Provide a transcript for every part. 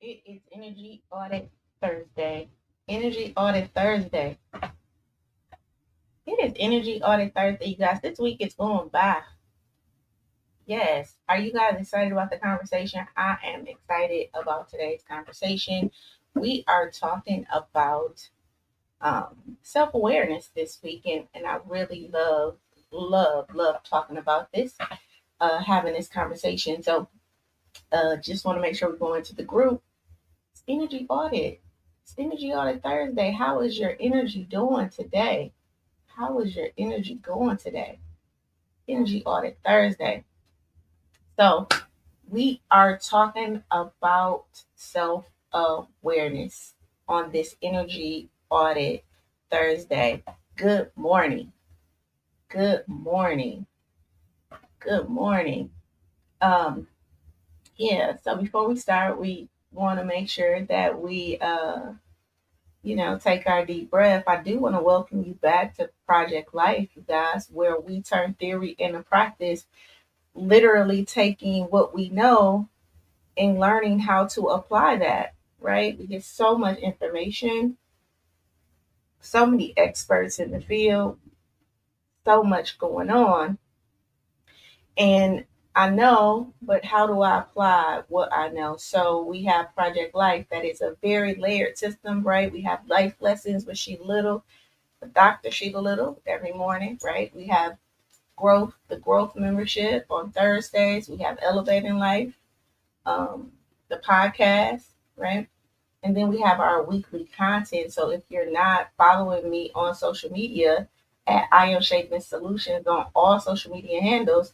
It is Energy Audit Thursday. Energy Audit Thursday. It is Energy Audit Thursday, you guys. This week is going by. Yes. Are you guys excited about the conversation? I am excited about today's conversation. We are talking about self awareness this weekend, and I really love talking about this, having this conversation. So, just want to make sure we go into the group. It's Energy Audit. It's Energy Audit Thursday. How is your energy doing today? How is your energy going today? Energy Audit Thursday. So, we are talking about self awareness on this Energy Audit Thursday. Good morning. Good morning. Good morning. Um, yeah, so before we start, we want to make sure that we take our deep breath. I do want to welcome you back to Project Life, you guys, where we turn theory into practice, literally taking what we know and learning how to apply that, right? We get so much information, so many experts in the field, so much going on. And I know, but how do I apply what I know? So we have Project Life, that is a very layered system, right? We have life lessons with Sheila Little, Dr. Sheila Little every morning, right? We have the growth membership on Thursdays. We have Elevating Life, um, the podcast, right? And then we have our weekly content. So if you're not following me on social media at I Am Shaping Solutions on all social media handles,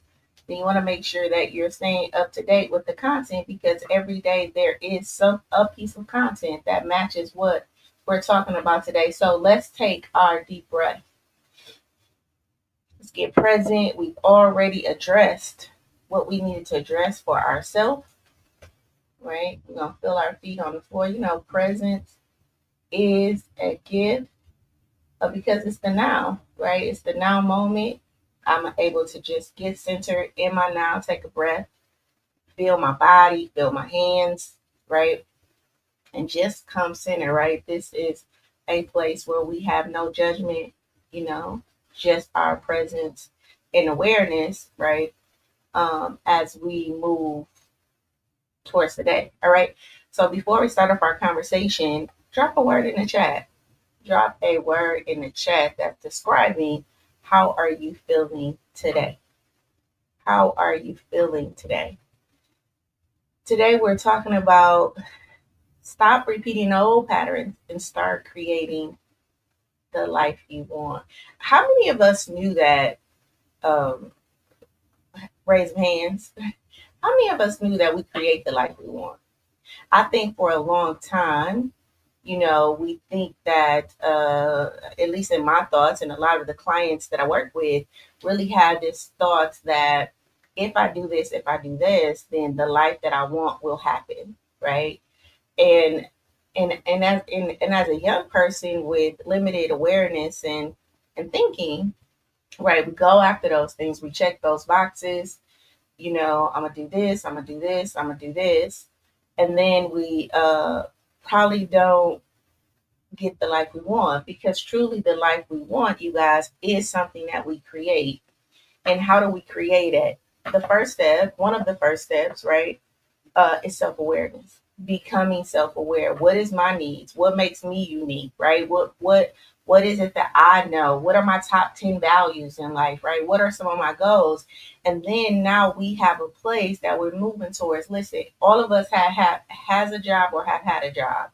then you want to make sure that you're staying up to date with the content, because every day there is a piece of content that matches what we're talking about today. So let's take our deep breath. Let's get present. We've already addressed what we needed to address for ourselves, right? We're going to feel our feet on the floor. Presence is a gift, because it's the now, right? It's the now moment. I'm able to just get centered in my now, take a breath, feel my body, feel my hands, right? And just come center, right? This is a place where we have no judgment, just our presence and awareness, right? As we move towards the day. All right. So before we start off our conversation, drop a word in the chat. Drop a word in the chat that's describing how are you feeling today. How are you feeling today? Today we're talking about stop repeating old patterns and start creating the life you want. How many of us knew that? Um, Raise hands. How many of us knew that we create the life we want? I think for a long time, we think that, at least in my thoughts, and a lot of the clients that I work with really have this thought that if I do this, if I do this, then the life that I want will happen, right? And and as a young person with limited awareness and thinking, right, we go after those things, we check those boxes. I'm gonna do this, I'm gonna do this, I'm gonna do this, and then we probably don't get the life we want, because truly the life we want, you guys, is something that we create. And how do we create it? The first step, one of the first steps, right, is self-awareness. Becoming self-aware. What is my needs? What makes me unique, right? What is it that I know? What are my top 10 values in life, right? What are some of my goals? And then now we have a place that we're moving towards. Listen, all of us has a job or have had a job.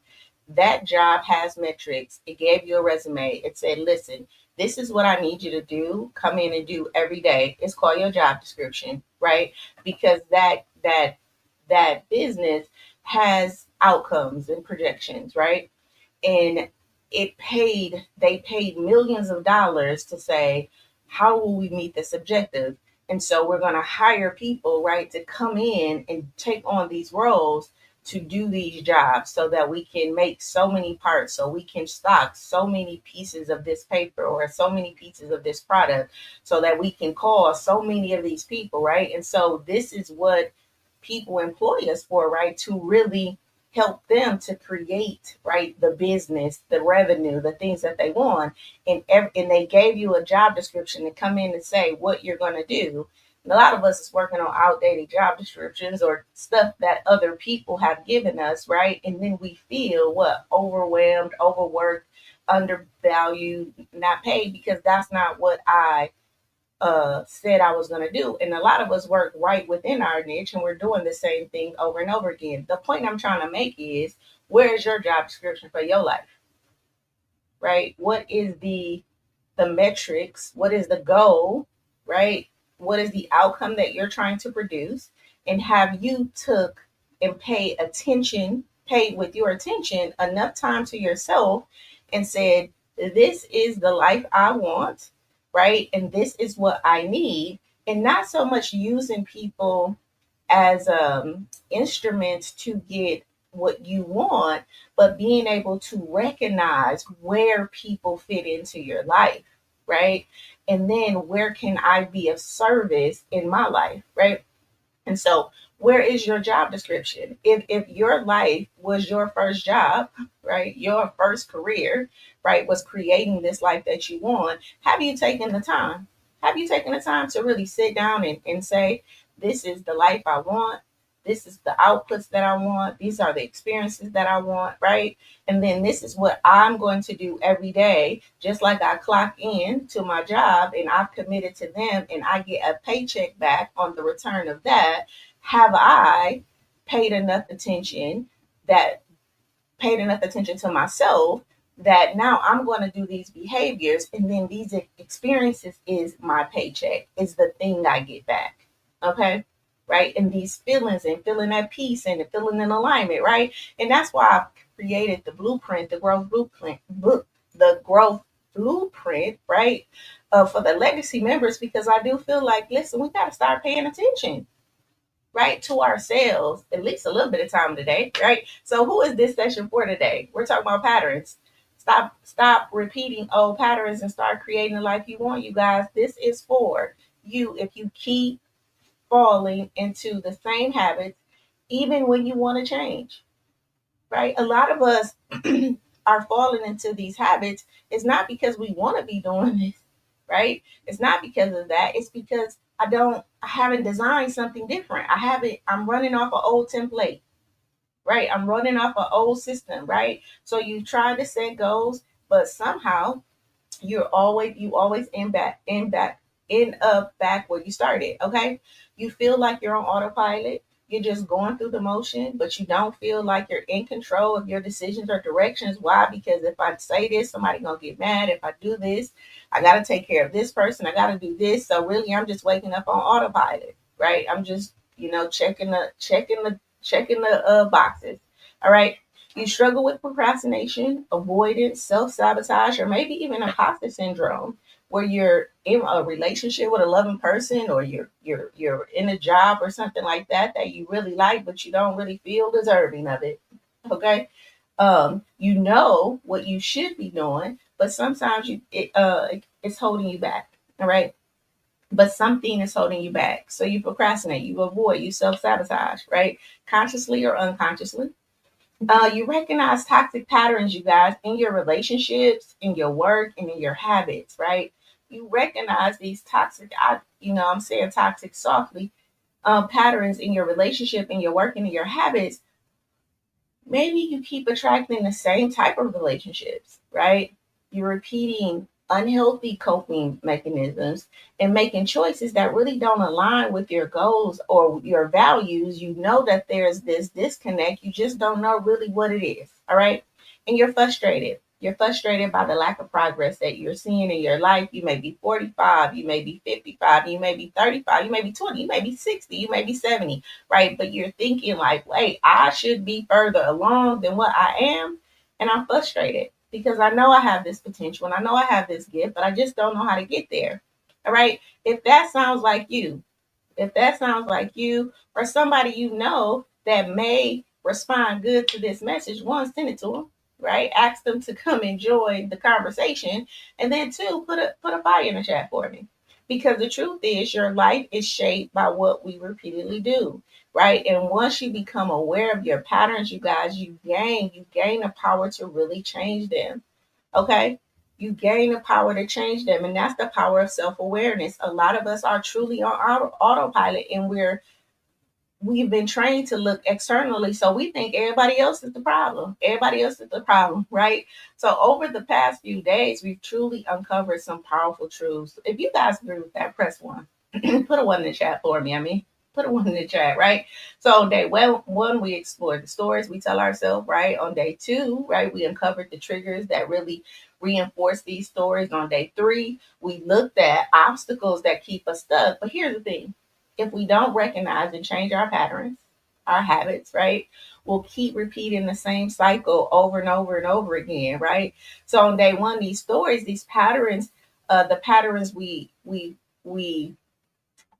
That job has metrics. It gave you a resume. It said, listen, this is what I need you to do. Come in and do every day. It's called your job description, right? Because that business has outcomes and projections, right? And they paid millions of dollars to say, how will we meet this objective? And so we're going to hire people, right, to come in and take on these roles to do these jobs, so that we can make so many parts, so we can stock so many pieces of this paper or so many pieces of this product, so that we can call so many of these people, right? And so this is what people employ us for, right? To really help them to create, right, the business, the revenue, the things that they want. And they gave you a job description to come in and say what you're going to do. And a lot of us is working on outdated job descriptions or stuff that other people have given us, right? And then we feel what? Overwhelmed, overworked, undervalued, not paid, because that's not what I said I was going to do. And a lot of us work right within our niche and we're doing the same thing over and over again. The point I'm trying to make is, where is your job description for your life? Right? What is the metrics? What is the goal? Right? What is the outcome that you're trying to produce? And have you took and paid with your attention enough time to yourself and said, this is the life I want, right? And this is what I need. And not so much using people as instruments to get what you want, but being able to recognize where people fit into your life, right? And then where can I be of service in my life, right? And so, where is your job description? If your life was your first job, right, your first career, right, was creating this life that you want, have you taken the time? Have you taken the time to really sit down and say, this is the life I want? This is the outputs that I want. These are the experiences that I want, right? And then this is what I'm going to do every day, just like I clock in to my job and I've committed to them and I get a paycheck back on the return of that. Have I paid enough attention that paid enough attention to myself that now I'm going to do these behaviors and then these experiences is my paycheck, is the thing I get back. Okay. Right. And these feelings and feeling at peace and feeling in alignment. Right. And that's why I've created the blueprint, the growth blueprint, right. For the legacy members, because I do feel like, listen, we got to start paying attention, right, to ourselves at least a little bit of time today, right? So who is this session for today? We're talking about patterns. Stop repeating old patterns and start creating the life you want, you guys. This is for you if you keep falling into the same habits even when you want to change, right? A lot of us are falling into these habits. It's not because we want to be doing this, right? It's not because of that. It's because I haven't designed something different. I'm running off an old template, right? I'm running off an old system, right? So you try to set goals, but somehow you always end up back where you started. Okay. You feel like you're on autopilot. You're just going through the motion, but you don't feel like you're in control of your decisions or directions. Why? Because if I say this, somebody gonna get mad. If I do this, I gotta take care of this person. I gotta do this. So really, I'm just waking up on autopilot, right? I'm just, checking the boxes. All right. You struggle with procrastination, avoidance, self sabotage, or maybe even imposter syndrome, where you're in a relationship with a loving person, or you're in a job or something like that you really like, but you don't really feel deserving of it. Okay, you know what you should be doing, but sometimes it's holding you back. All right, but something is holding you back, so you procrastinate, you avoid, you self sabotage, right, consciously or unconsciously. You recognize toxic patterns, you guys, in your relationships, in your work, and in your habits, right? You recognize these I'm saying toxic softly, patterns in your relationship, in your work, and in your habits. Maybe you keep attracting the same type of relationships, right? You're repeating unhealthy coping mechanisms and making choices that really don't align with your goals or your values. You know that there's this disconnect. You just don't know really what it is. All right. And you're frustrated. You're frustrated by the lack of progress that you're seeing in your life. You may be 45, you may be 55, you may be 35, you may be 20, you may be 60, you may be 70, right? But you're thinking like, wait, I should be further along than what I am. And I'm frustrated because I know I have this potential and I know I have this gift, but I just don't know how to get there. All right. If that sounds like you, if that sounds like you or somebody you know that may respond good to this message, one, send it to them, right? Ask them to come enjoy the conversation. And then two, put a fire in the chat for me. Because the truth is, your life is shaped by what we repeatedly do, right? And once you become aware of your patterns, you guys, you gain the power to really change them. Okay? You gain the power to change them, and that's the power of self-awareness. A lot of us are truly on autopilot, and we've been trained to look externally, so we think everybody else is the problem. Everybody else is the problem, right? So over the past few days, we've truly uncovered some powerful truths. If you guys agree with that, press one. Put a one in the chat for me. I mean, put a one in the chat, right? So on day one, we explored the stories we tell ourselves, right? On day two, right, we uncovered the triggers that really reinforce these stories. On day three, we looked at obstacles that keep us stuck. But here's the thing: if we don't recognize and change our patterns, our habits, right, we'll keep repeating the same cycle over and over and over again, right? So on day one, these stories, these patterns, the patterns we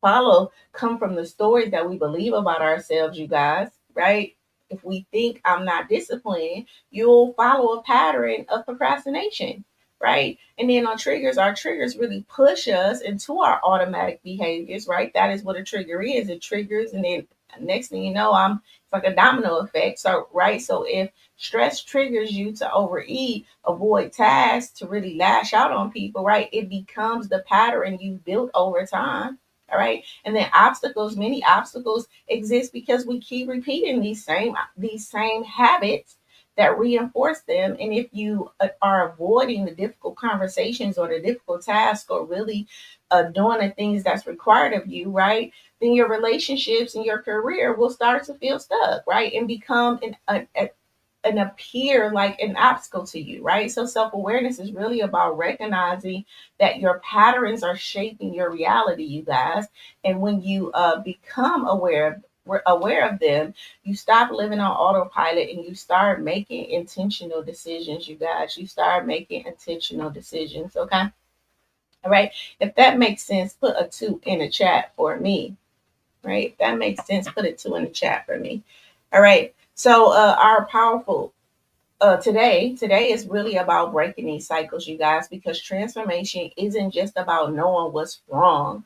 follow come from the stories that we believe about ourselves, you guys, right? If we think I'm not disciplined, you'll follow a pattern of procrastination, right? And then on triggers, our triggers really push us into our automatic behaviors, right? That is what a trigger is. It triggers, and then next thing you know, it's like a domino effect. So, right? So if stress triggers you to overeat, avoid tasks, to really lash out on people, right? It becomes the pattern you built over time. All right. And then many obstacles exist because we keep repeating these same habits that reinforce them. And if you are avoiding the difficult conversations or the difficult tasks, or really doing the things that's required of you, right, then your relationships and your career will start to feel stuck, right, and become and appear like an obstacle to you, right? So self awareness is really about recognizing that your patterns are shaping your reality, you guys. And when you become aware of them, you stop living on autopilot and you start making intentional decisions, you guys. You start making intentional decisions, okay? All right. If that makes sense, put a two in the chat for me, right? If that makes sense, put a two in the chat for me. All right. So our powerful today is really about breaking these cycles, you guys, because transformation isn't just about knowing what's wrong.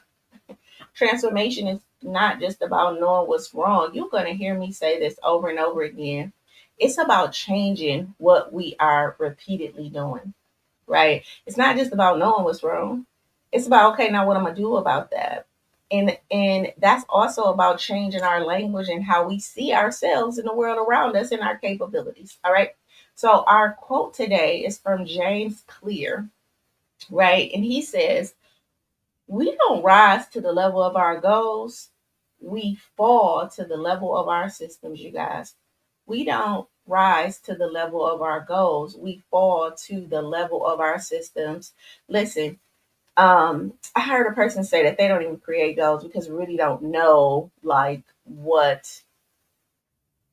Transformation is not just about knowing what's wrong. You're going to hear me say this over and over again. It's about changing what we are repeatedly doing, right? It's not just about knowing what's wrong. It's about, okay, now what I'm gonna do about that. And that's also about changing our language and how we see ourselves in the world around us and our capabilities. All right. So our quote today is from James Clear, right? And he says, we don't rise to the level of our goals, we fall to the level of our systems, you guys. We don't rise to the level of our goals, we fall to the level of our systems. Listen, I heard a person say that they don't even create goals because we really don't know like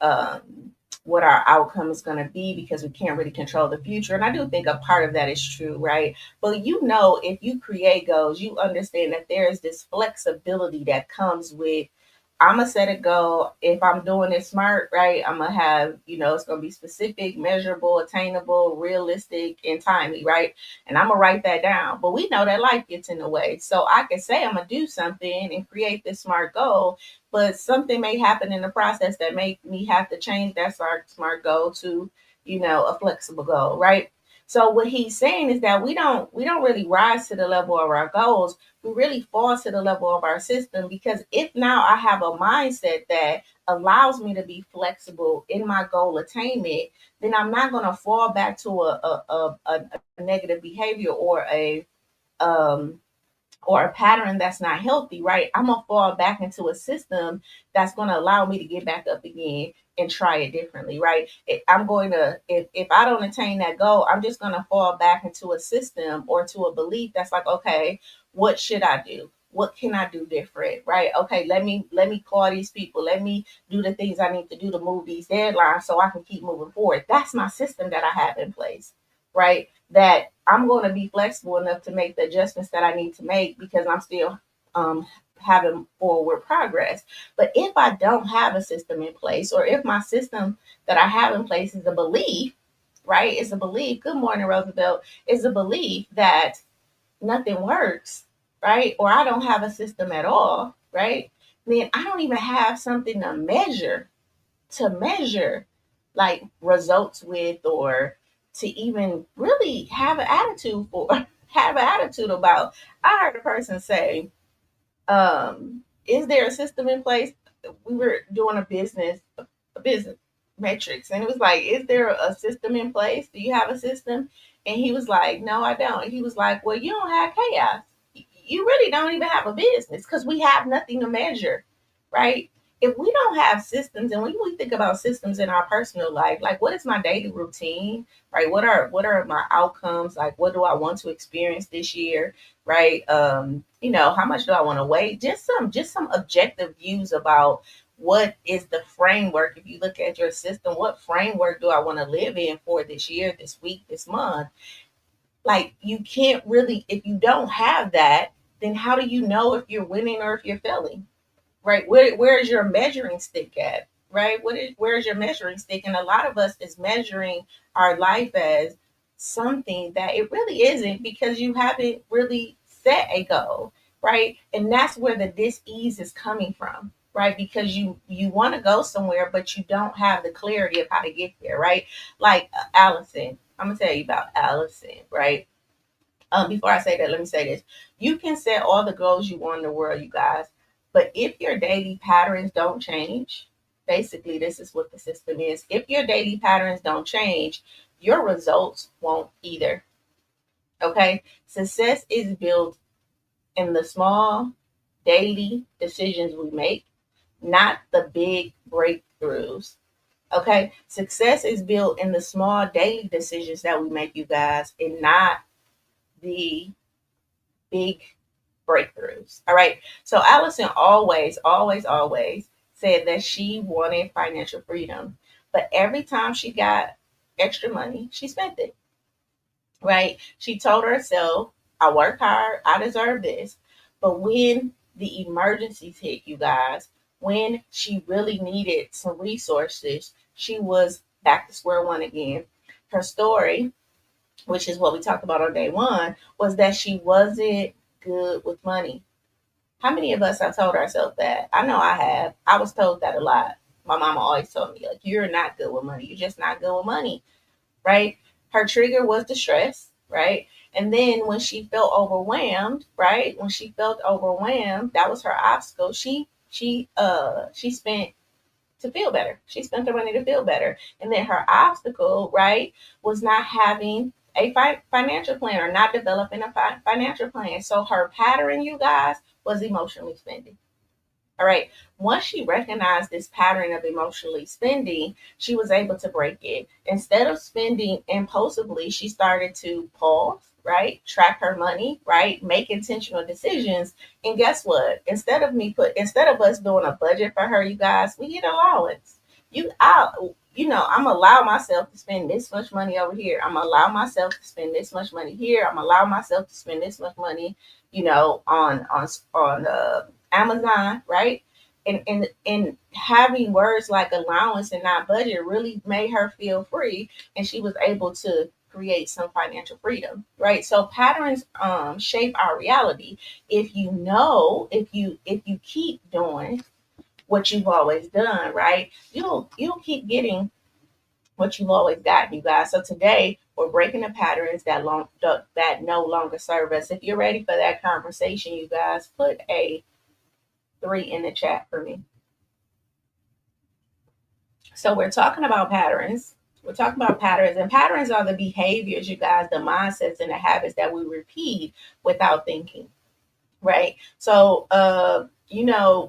um, what our outcome is going to be, because we can't really control the future. And I do think a part of that is true, right? But you know, if you create goals, you understand that there is this flexibility that comes with, I'm gonna set a goal. If I'm doing it smart, right, I'm gonna have, it's gonna be specific, measurable, attainable, realistic, and timely, right? And I'm gonna write that down. But we know that life gets in the way. So I can say I'm gonna do something and create this smart goal, but something may happen in the process that make me have to change that smart goal to, a flexible goal, right? So what he's saying is that we don't really rise to the level of our goals, we really fall to the level of our system. Because if now I have a mindset that allows me to be flexible in my goal attainment, then I'm not going to fall back to a negative behavior um, or a pattern that's not healthy, right? I'm gonna fall back into a system that's gonna allow me to get back up again and try it differently, right? I'm going to, if I don't attain that goal, I'm just gonna fall back into a system or to a belief that's like, okay, what should I do? What can I do different, right? Okay, let me call these people. Let me do the things I need to do to move these deadlines so I can keep moving forward. That's my system that I have in place, right? That I'm going to be flexible enough to make the adjustments that I need to make because I'm still having forward progress. But if I don't have a system in place, or if my system that I have in place is a belief, right? It's a belief. Good morning, Roosevelt. It's a belief that nothing works. right? Or I don't have a system at all, right? Then I don't even have something to measure like results with, or to even really have an attitude for have an attitude about. I heard a person say, is there a system in place? We were doing a business metrics, and it was like, is there a system in place? Do you have a system? And he was like, no, I don't. And he was like, well, you don't have chaos. You really don't even have a business, because we have nothing to measure, right? If we don't have systems, and when we think about systems in our personal life, like, what is my daily routine, right? What are my outcomes? Like, what do I want to experience this year, right? How much do I want to weigh? Just some objective views about what is the framework. If you look at your system, what framework do I want to live in for this year, this week, this month? Like, you can't really, if you don't have that, then how do you know if you're winning or if you're failing? Right? Where's your measuring stick at? Right? Where's your measuring stick? And a lot of us is measuring our life as something that it really isn't, because you haven't really set a goal, right? And that's where the dis-ease is coming from, right? Because you want to go somewhere, but you don't have the clarity of how to get there, right? Like, Allison, I'm gonna tell you about Allison, right? Before I say that, let me say this. You can set all the goals you want in the world, you guys, but if your daily patterns don't change, basically, this is what the system is. If your daily patterns don't change, your results won't either. Okay? Success is built in the small daily decisions we make, not the big breakthroughs. Okay? Success is built in the small daily decisions that we make, you guys, and not the big breakthroughs. All right. So Allison always, always, always said that she wanted financial freedom. But every time she got extra money, she spent it. Right. She told herself, I work hard, I deserve this. But when the emergencies hit, you guys, when she really needed some resources, she was back to square one again. Her story, which is what we talked about on day one, was that she wasn't good with money. How many of us have told ourselves that? I know I have. I was told that a lot. My mama always told me, like, you're not good with money. You're just not good with money, right? Her trigger was the stress, right? And then when she felt overwhelmed, right? When she felt overwhelmed, that was her obstacle. She spent to feel better. She spent her money to feel better. And then her obstacle, right, was not having a financial plan, or not developing a financial plan. So her pattern, you guys, was emotionally spending. All right. Once she recognized this pattern of emotionally spending, she was able to break it. Instead of spending impulsively, she started to pause, right? Track her money, right? Make intentional decisions. And guess what? Instead of us doing a budget for her, you guys, we get allowance. I'm allow myself to spend this much money over here. I'm allow myself to spend this much money here. I'm allow myself to spend this much money, on Amazon, right? And having words like allowance and not budget really made her feel free, and she was able to create some financial freedom, right? So patterns shape our reality. If you keep doing what you've always done, right? You'll keep getting what you've always gotten, you guys. So today we're breaking the patterns that no longer serve us. If you're ready for that conversation, you guys, put a 3 in the chat for me. So we're talking about patterns. We're talking about patterns, and patterns are the behaviors, you guys, the mindsets and the habits that we repeat without thinking, right? So,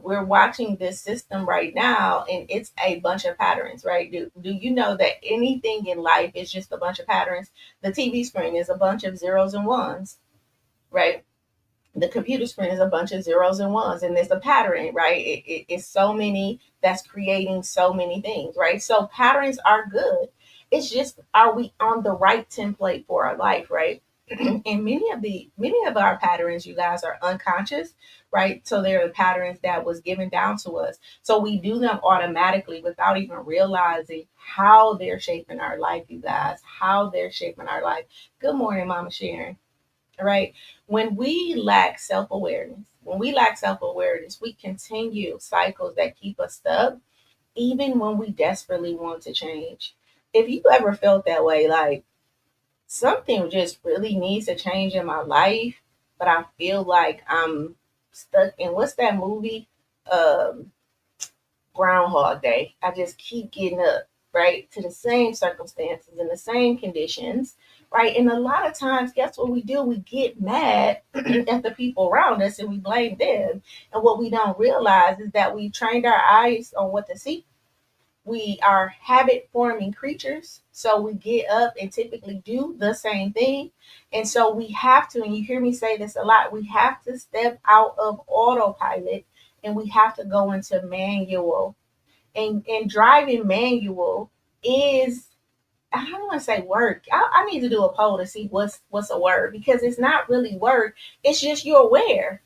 we're watching this system right now, and it's a bunch of patterns, right? Do you know that anything in life is just a bunch of patterns? The TV screen is a bunch of zeros and ones, right? The computer screen is a bunch of zeros and ones, and there's a pattern, right? It's so many that's creating so many things, right? So patterns are good. It's just, are we on the right template for our life, right? And many of our patterns, you guys, are unconscious, right? So they're the patterns that was given down to us, so we do them automatically without even realizing how they're shaping our life, you guys, how they're shaping our life. Good morning, Mama Sharon. right? When we lack self awareness, we continue cycles that keep us stuck, even when we desperately want to change. If you ever felt that way, like something just really needs to change in my life, but I feel like I'm stuck in what's that movie? Um, Groundhog Day. I just keep getting up, right, to the same circumstances and the same conditions, right? And a lot of times, guess what we do? We get mad at the people around us and we blame them. And what we don't realize is that we trained our eyes on what to see. We are habit forming creatures. So we get up and typically do the same thing. And so we have to, and you hear me say this a lot, we have to step out of autopilot and we have to go into manual. And driving manual is, I don't want to say work. I need to do a poll to see what's a word, because it's not really work. It's just you're aware.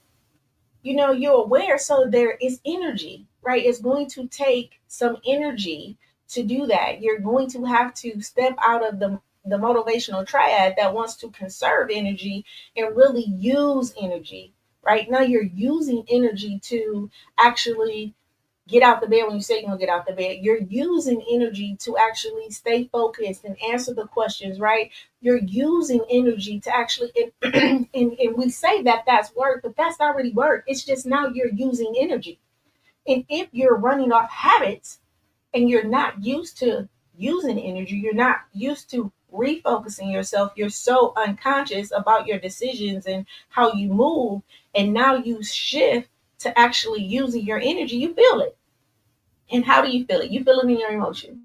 You're aware, so there is energy, right? It's going to take some energy to do that. You're going to have to step out of the motivational triad that wants to conserve energy and really use energy. Right now, you're using energy to actually get out the bed. When you say you're gonna get out the bed, you're using energy to actually stay focused and answer the questions, right? You're using energy to actually, and we say that that's work, but that's not really work. It's just now you're using energy. And if you're running off habits and you're not used to using energy, you're not used to refocusing yourself, you're so unconscious about your decisions and how you move, and now you shift to actually using your energy, you feel it. And how do you feel it? You feel it in your emotion,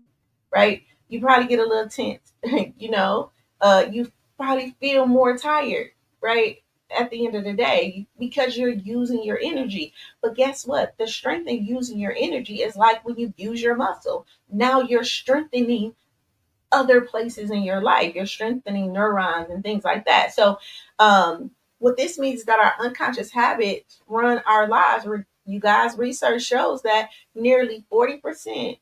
right? You probably get a little tense, you know. You probably feel more tired, right? At the end of the day, because you're using your energy. But guess what? The strength in using your energy is like when you use your muscle. Now you're strengthening other places in your life. You're strengthening neurons and things like that. So, what this means is that our unconscious habits run our lives. You guys, research shows that nearly 40%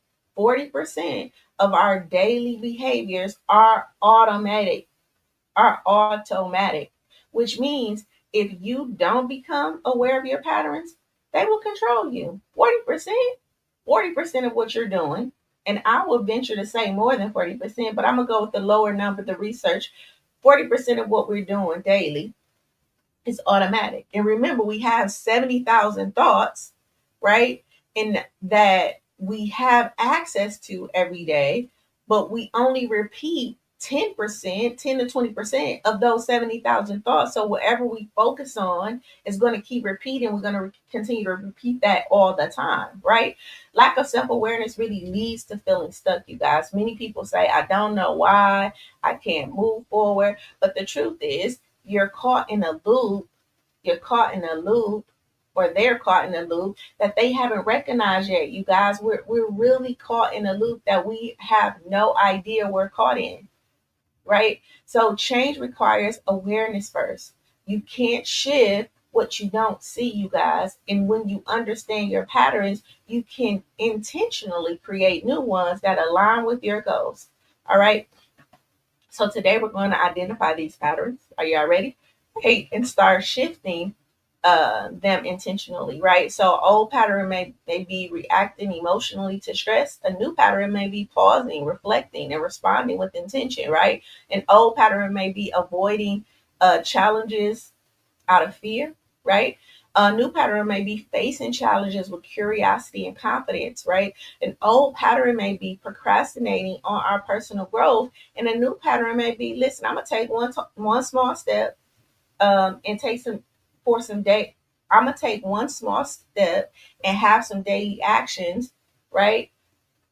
of our daily behaviors are automatic, which means if you don't become aware of your patterns, they will control you. 40% of what you're doing, and I will venture to say more than 40%, but I'm gonna go with the lower number, the research. 40% of what we're doing daily is automatic. And remember, we have 70,000 thoughts, right? And that we have access to every day, but we only repeat 10%, 10 to 20% of those 70,000 thoughts. So whatever we focus on is going to keep repeating. We're going to continue to repeat that all the time, right? Lack of self awareness really leads to feeling stuck, you guys. Many people say, I don't know why, I can't move forward. But the truth is, you're caught in a loop, you're caught in a loop, or they're caught in a loop that they haven't recognized yet. You guys, we're really caught in a loop that we have no idea we're caught in, right? So change requires awareness first. You can't shift what you don't see, you guys. And when you understand your patterns, you can intentionally create new ones that align with your goals. All right. So today we're going to identify these patterns. Are y'all ready? Okay, and start shifting them intentionally, right? So old pattern may be reacting emotionally to stress. A new pattern may be pausing, reflecting, and responding with intention, right? An old pattern may be avoiding challenges out of fear, right? A new pattern may be facing challenges with curiosity and confidence, right? An old pattern may be procrastinating on our personal growth, and a new pattern may be, listen, I'm gonna take one small step, and take some for some day. I'm gonna take one small step and have some daily actions, right?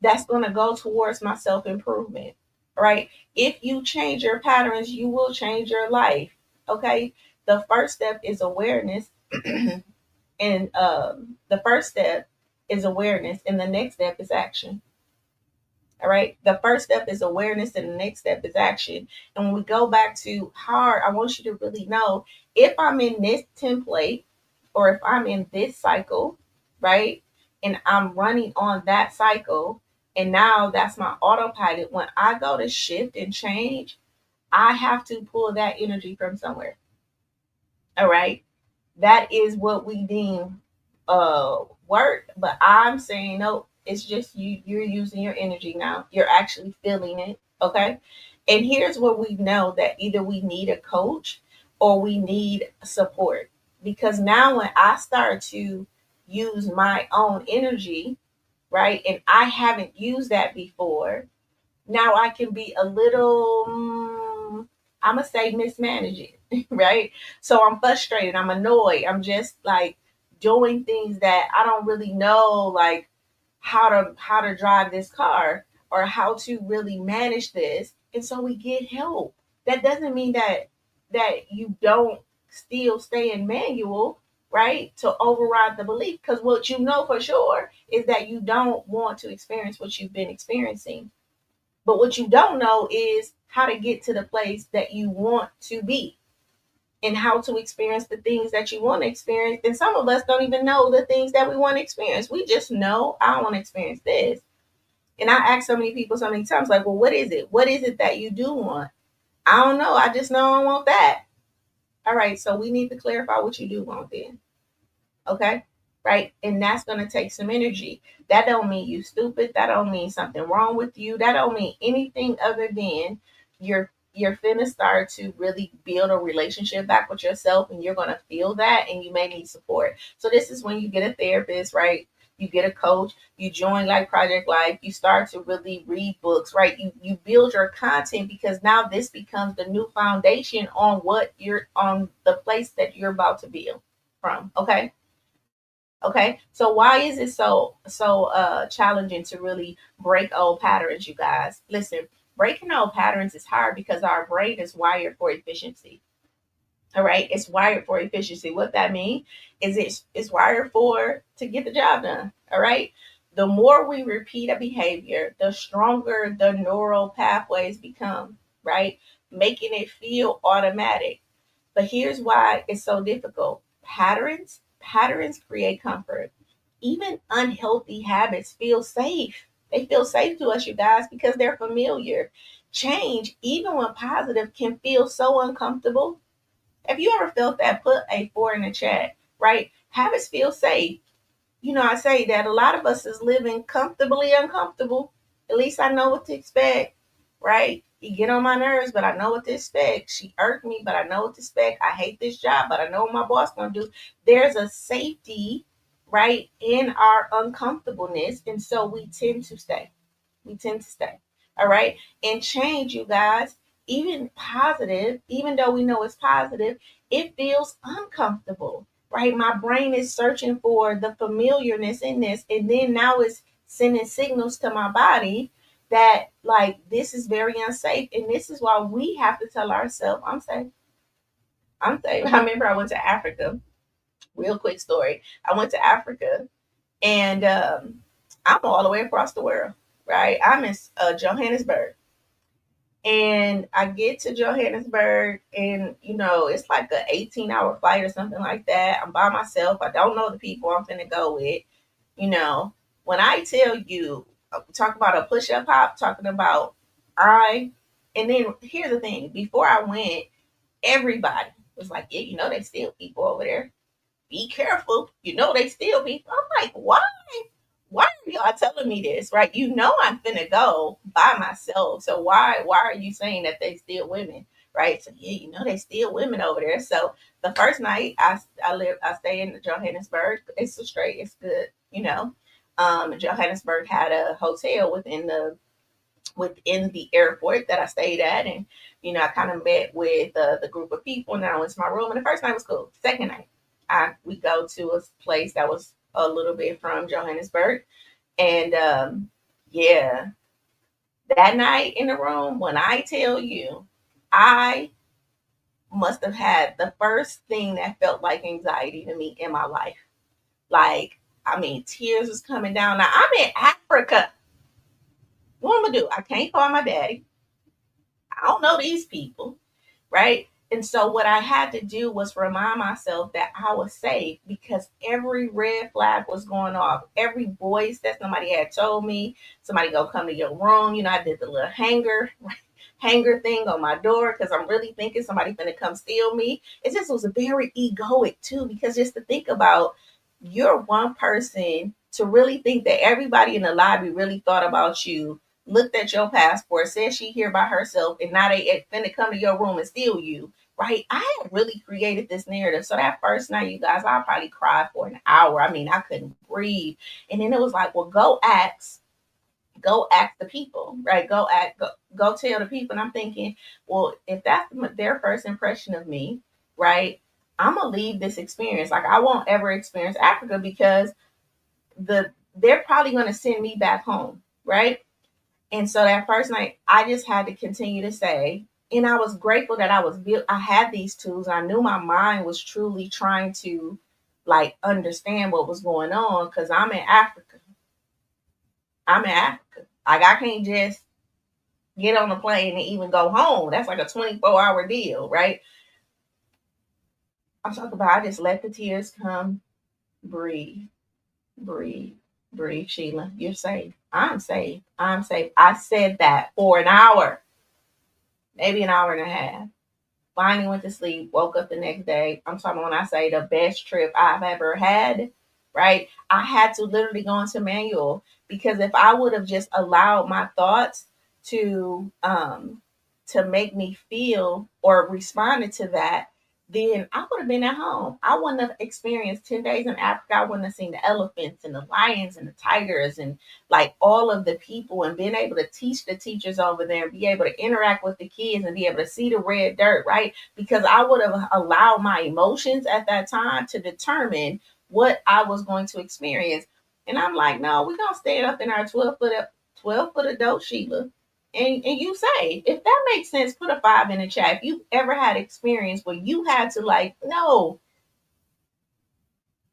That's gonna go towards my self improvement, right? If you change your patterns, you will change your life. Okay. The first step is awareness, and the first step is awareness, and the next step is action. All right. The first step is awareness, and the next step is action. And when we go back to heart, I want you to really know, if I'm in this template or if I'm in this cycle, right? And I'm running on that cycle, and now that's my autopilot. When I go to shift and change, I have to pull that energy from somewhere. All right. That is what we deem work. But I'm saying no, it's just you're using your energy now. You're actually feeling it. Okay. And here's what we know, that either we need a coach or we need support. Because now when I start to use my own energy, right, and I haven't used that before, now I can be a little, I'm gonna say, mismanage it, right? So I'm frustrated, I'm annoyed, I'm just like doing things that I don't really know, like how to drive this car or how to really manage this. And so we get help. That doesn't mean that you don't still stay in manual, right? To override the belief. Because what you know for sure is that you don't want to experience what you've been experiencing. But what you don't know is how to get to the place that you want to be and how to experience the things that you want to experience. And some of us don't even know the things that we want to experience. We just know, I want to experience this. And I ask so many people so many times, like, well, what is it? What is it that you do want? I don't know. I just know I want that. All right. So we need to clarify what you do want then. Okay. Right. And that's going to take some energy. That don't mean you stupid. That don't mean something wrong with you. That don't mean anything other than you're finna start to really build a relationship back with yourself, and you're going to feel that, and you may need support. So this is when you get a therapist, right? You get a coach, you join like Project Life, you start to really read books, right? You build your content, because now this becomes the new foundation on what you're on, the place that you're about to build from. Okay. Okay, so why is it so challenging to really break old patterns, you guys? Listen, breaking old patterns is hard because our brain is wired for efficiency. All right, it's wired for efficiency. What that means is it's wired for to get the job done. All right, the more we repeat a behavior, the stronger the neural pathways become. Right, making it feel automatic. But here's why it's so difficult. Patterns create comfort. Even unhealthy habits feel safe. They feel safe to us, you guys, because they're familiar. Change, even when positive, can feel so uncomfortable. Have you ever felt that? Put a four in the chat, right? Habits feel safe. I say that a lot of us is living comfortably uncomfortable. At least I know what to expect, right? You get on my nerves, but I know what to expect. She irked me, but I know what to expect. I hate this job, but I know what my boss gonna do. There's a safety, right, in our uncomfortableness, and so we tend to stay. We tend to stay. All right. And change, you guys, even positive, even though we know it's positive, it feels uncomfortable, right? My brain is searching for the familiarness in this. And then now it's sending signals to my body that, like, this is very unsafe. And this is why we have to tell ourselves, I'm safe. I'm safe. I remember I went to Africa. Real quick story. I went to Africa, and I'm all the way across the world, right? I'm in Johannesburg, and I get to Johannesburg, and it's like a 18-hour flight or something like that. I'm by myself. I don't know the people I'm finna go with. You know, when I tell you, talk about a push-up hop, talking about I, and then here's the thing: before I went, everybody was like, "Yeah, they still people over there. Be careful. They still people." I'm like, "Why? Why are y'all telling me this?" Right? I'm finna go by myself. So why are you saying that they still women? Right? So yeah, they still women over there. So the first night I stay in Johannesburg. It's good. Johannesburg had a hotel within the airport that I stayed at, and I kind of met with the group of people, and then I went to my room. And the first night was cool. Second night, we go to a place that was a little bit from Johannesburg, and yeah, that night in the room, when I tell you, I must have had the first thing that felt like anxiety to me in my life. Like, I mean, tears was coming down. Now I'm in Africa. What am I gonna do? I can't call my daddy. I don't know these people, right? And so what I had to do was remind myself that I was safe, because every red flag was going off. Every voice that somebody had told me, somebody go come to your room. I did the little hanger. hanger thing on my door because I'm really thinking somebody's gonna come steal me. It just was very egoic too, because just to think about you're one person to really think that everybody in the lobby really thought about you, looked at your passport, said she here by herself, and now they finna come to your room and steal you. Right? I had really created this narrative. So that first night, you guys, I probably cried for an hour. I mean, I couldn't breathe. And then it was like, well, go ask the people, right? Go tell the people. And I'm thinking, well, if that's their first impression of me, right? I'm gonna leave this experience. Like I won't ever experience Africa because they're probably gonna send me back home, right? And so that first night, I just had to continue to say, and I was grateful that I was built. I had these tools. I knew my mind was truly trying to like understand what was going on because I'm in Africa. I'm in Africa. Like I can't just get on the plane and even go home. That's like a 24-hour deal, right? I'm talking about I just let the tears come, breathe, breathe, breathe, Sheila. You're safe. I'm safe. I'm safe. I said that for an hour, maybe an hour and a half. Finally went to sleep, woke up the next day. I'm talking when I say the best trip I've ever had, right? I had to literally go into manual because if I would have just allowed my thoughts to make me feel or responded to that, then I would have been at home. I wouldn't have experienced 10 days in Africa. I wouldn't have seen the elephants and the lions and the tigers and like all of the people and being able to teach the teachers over there and be able to interact with the kids and be able to see the red dirt, right? Because I would have allowed my emotions at that time to determine what I was going to experience. And I'm like, no, we're gonna stand up in our 12 foot adult Sheila. And you say, if that makes sense, put a 5 in the chat. If you've ever had experience where you had to like, no,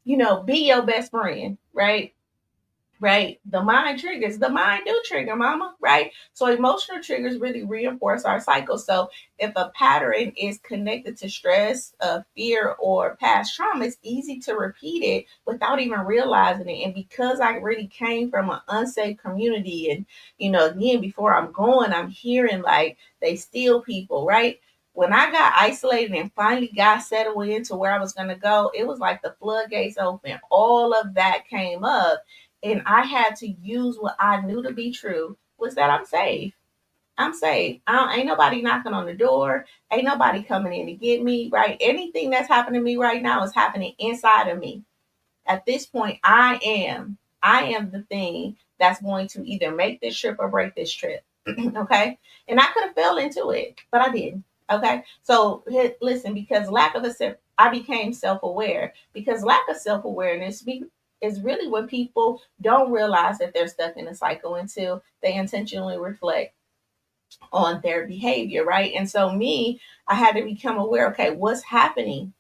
be your best friend, right? Right? The mind triggers. The mind do trigger, mama, right? So emotional triggers really reinforce our cycle. So if a pattern is connected to stress, fear, or past trauma, it's easy to repeat it without even realizing it. And because I really came from an unsafe community, and again, before I'm going, I'm hearing like they steal people, right? When I got isolated and finally got settled into where I was going to go, it was like the floodgates open. All of that came up and I had to use what I knew to be true was that I'm safe. I'm safe. Ain't nobody knocking on the door. Ain't nobody coming in to get me, right? Anything that's happening to me right now is happening inside of me. At this point, I am the thing that's going to either make this trip or break this trip. Okay. And I could have fell into it, but I didn't. Okay. So listen, because I became self aware because lack of self awareness is really when people don't realize that they're stuck in a cycle until they intentionally reflect on their behavior. Right. And so, I had to become aware. Okay. What's happening?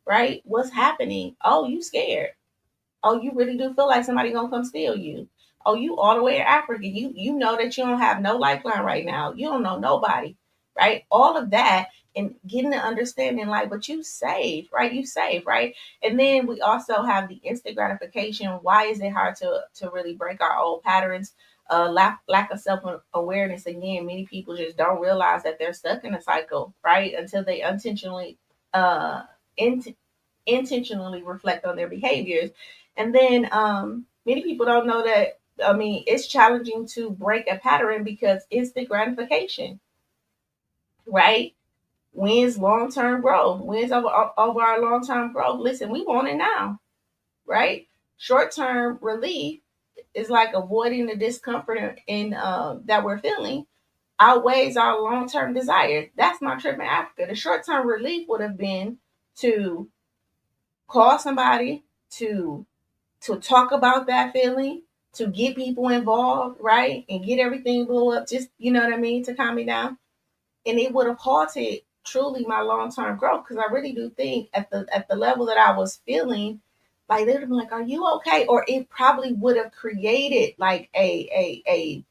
Right. What's happening? Oh, you scared. Oh, you really do feel like somebody gonna come steal you. Oh, you all the way in Africa. You know that you don't have no lifeline right now. You don't know nobody, right? All of that and getting the understanding, like, but you safe, right? You safe, right? And then we also have the instant gratification. Why is it hard to really break our old patterns? Lack of self awareness. Again, many people just don't realize that they're stuck in a cycle, right? Until they uh, intentionally reflect on their behaviors. And then many people don't know that. I mean, it's challenging to break a pattern because instant gratification, right? Wins long term growth, wins over our long term growth. Listen, we want it now, right? Short term relief is like avoiding the discomfort in that we're feeling outweighs our long term desire. That's my trip in Africa. The short term relief would have been to call somebody to talk about that feeling, to get people involved, right? And get everything blew up, just you know what I mean, to calm me down. And it would have halted truly my long-term growth because I really do think at the level that I was feeling, like they would have been like, "Are you okay?" Or it probably would have created like a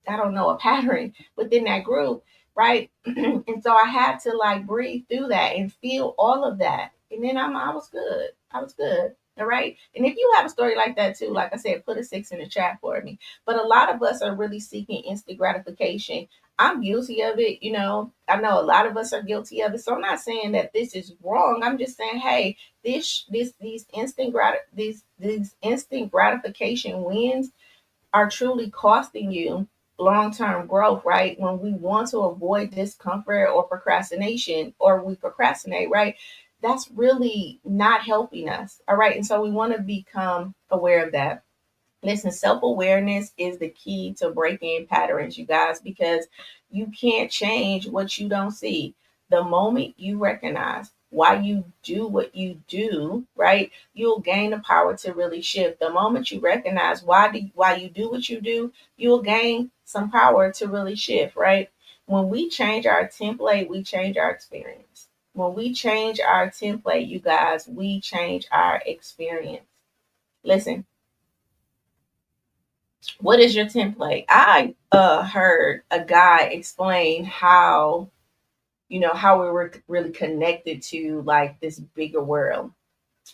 I don't know, a pattern within that group, right? And so I had to like breathe through that and feel all of that. And then I was good. I was good. All right. And if you have a story like that too, like I said, put a 6 in the chat for me. But a lot of us are really seeking instant gratification I'm guilty of it. I know a lot of us are guilty of it. So I'm not saying that this is wrong. I'm just saying, hey, these instant gratification wins are truly costing you long-term growth, right? When we want to avoid discomfort or procrastination, or we procrastinate, right? That's really not helping us. All right. And so we want to become aware of that. Listen, self awareness is the key to breaking patterns, you guys, because you can't change what you don't see. The moment you recognize why you do what you do, right, you'll gain the power to really shift. The moment you recognize why you do what you do, you'll gain some power to really shift, right? When we change our template, we change our experience. When we change our template, you guys, we change our experience. Listen, what is your template? I heard a guy explain how how we were really connected to like this bigger world,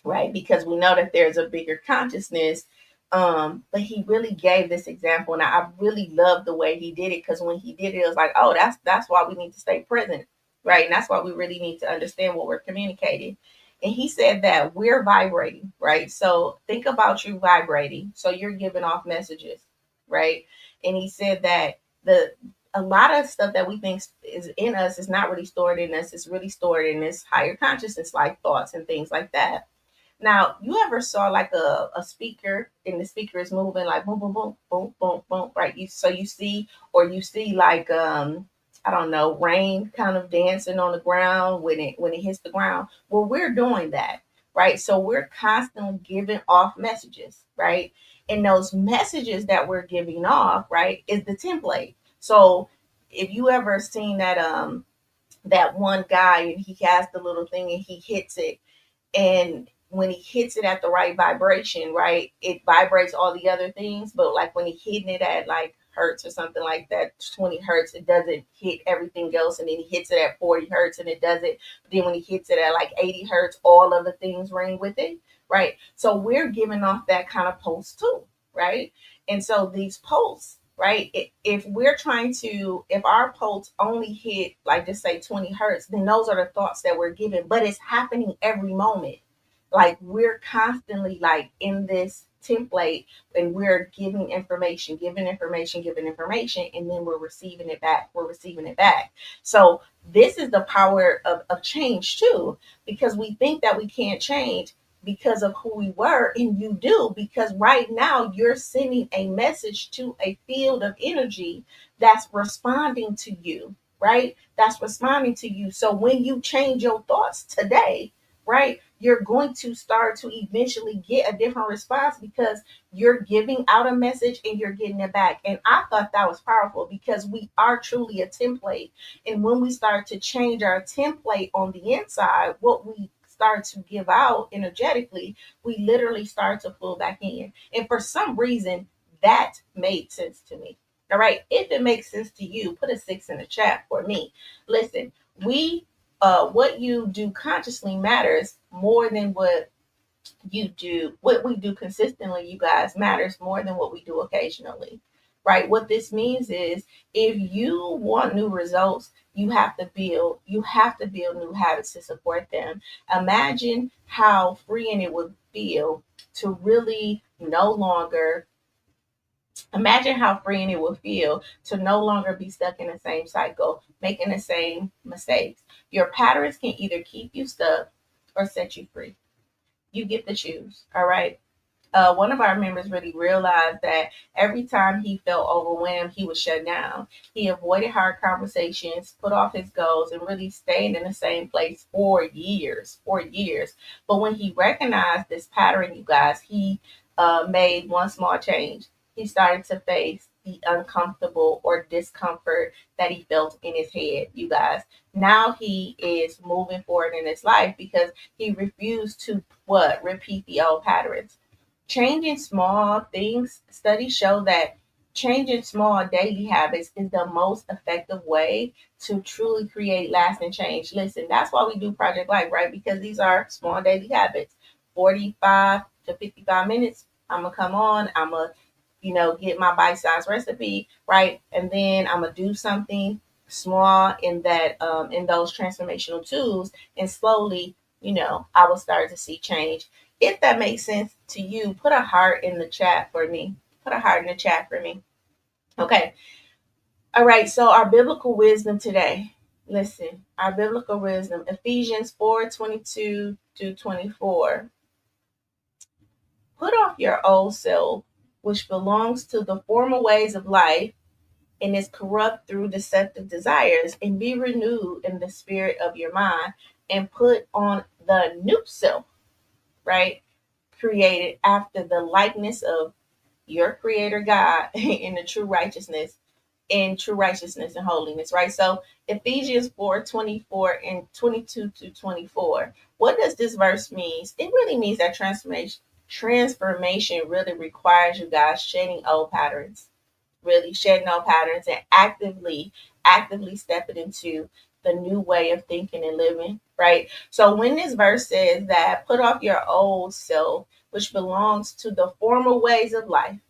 right? Because we know that there's a bigger consciousness. But he really gave this example, and I really loved the way he did it, because when he did it, it was like, oh, that's why we need to stay present, right? And that's why we really need to understand what we're communicating. And he said that we're vibrating, right? So think about you vibrating. So you're giving off messages, right? And he said that the a lot of stuff that we think is in us is not really stored in us. It's really stored in this higher consciousness, like thoughts and things like that. Now, you ever saw like a speaker, and the speaker is moving like boom, boom, boom, boom, boom, boom, right? You see like I don't know, rain kind of dancing on the ground when it hits the ground. Well, we're doing that, right? So we're constantly giving off messages, right? And those messages that we're giving off, right, is the template. So if you ever seen that one guy, and he has the little thing and he hits it, and when he hits it at the right vibration, right, it vibrates all the other things. But like when he hitting it at like hertz or something like that, 20 hertz, it doesn't hit everything else. And then he hits it at 40 hertz and it does it. But then when he hits it at like 80 hertz, all of the things ring with it, right? So we're giving off that kind of pulse too, right? And so these pulse, right, if our pulse only hit like just say 20 hertz, then those are the thoughts that we're giving. But it's happening every moment. Like we're constantly like in this template, and we're giving information, giving information, and then we're receiving it back. So this is the power of change too, because we think that we can't change because of who we were, and you do, because right now you're sending a message to a field of energy that's responding to you, right? That's responding to you. So when you change your thoughts today, right, you're going to start to eventually get a different response, because you're giving out a message and you're getting it back. And I thought that was powerful, because we are truly a template. And when we start to change our template on the inside, what we start to give out energetically, we literally start to pull back in. And for some reason, that made sense to me. All right. If it makes sense to you, put a 6 in the chat for me. Listen, what you do consciously matters more than what we do consistently, you guys, matters more than what we do occasionally, right? What this means is, if you want new results, you have to build new habits to support them. Imagine how freeing it would feel to really no longer Imagine how freeing it would feel to no longer be stuck in the same cycle, making the same mistakes. Your patterns can either keep you stuck or set you free. You get to choose. All right. One of our members really realized that every time he felt overwhelmed, he would shut down. He avoided hard conversations, put off his goals, and really stayed in the same place for years, But when he recognized this pattern, you guys, he made one small change. He started to face the uncomfortable or discomfort that he felt in his head, you guys. Now he is moving forward in his life because he refused to what? Repeat the old patterns. Changing small things, studies show that changing small daily habits is the most effective way to truly create lasting change. Listen, that's why we do Project Life, right? Because these are small daily habits. 45 to 55 minutes. I'm going to come on. I'm going to get my bite-sized recipe, right? And then I'm gonna do something small in that in those transformational tools, and slowly, I will start to see change. If that makes sense to you, put a heart in the chat for me. Put a heart in the chat for me. Okay. All right. So our biblical wisdom today. Listen, our biblical wisdom, Ephesians 4:22 to 24. Put off your old self, which belongs to the former ways of life and is corrupt through deceptive desires, and be renewed in the spirit of your mind, and put on the new self, right? Created after the likeness of your creator God in the true righteousness and holiness, right? So Ephesians 4:24 and 22 to 24. What does this verse mean? It really means that transformation really requires you guys shedding old patterns, really shedding old patterns, and actively stepping into the new way of thinking and living, right? So when this verse says that put off your old self, which belongs to the former ways of life,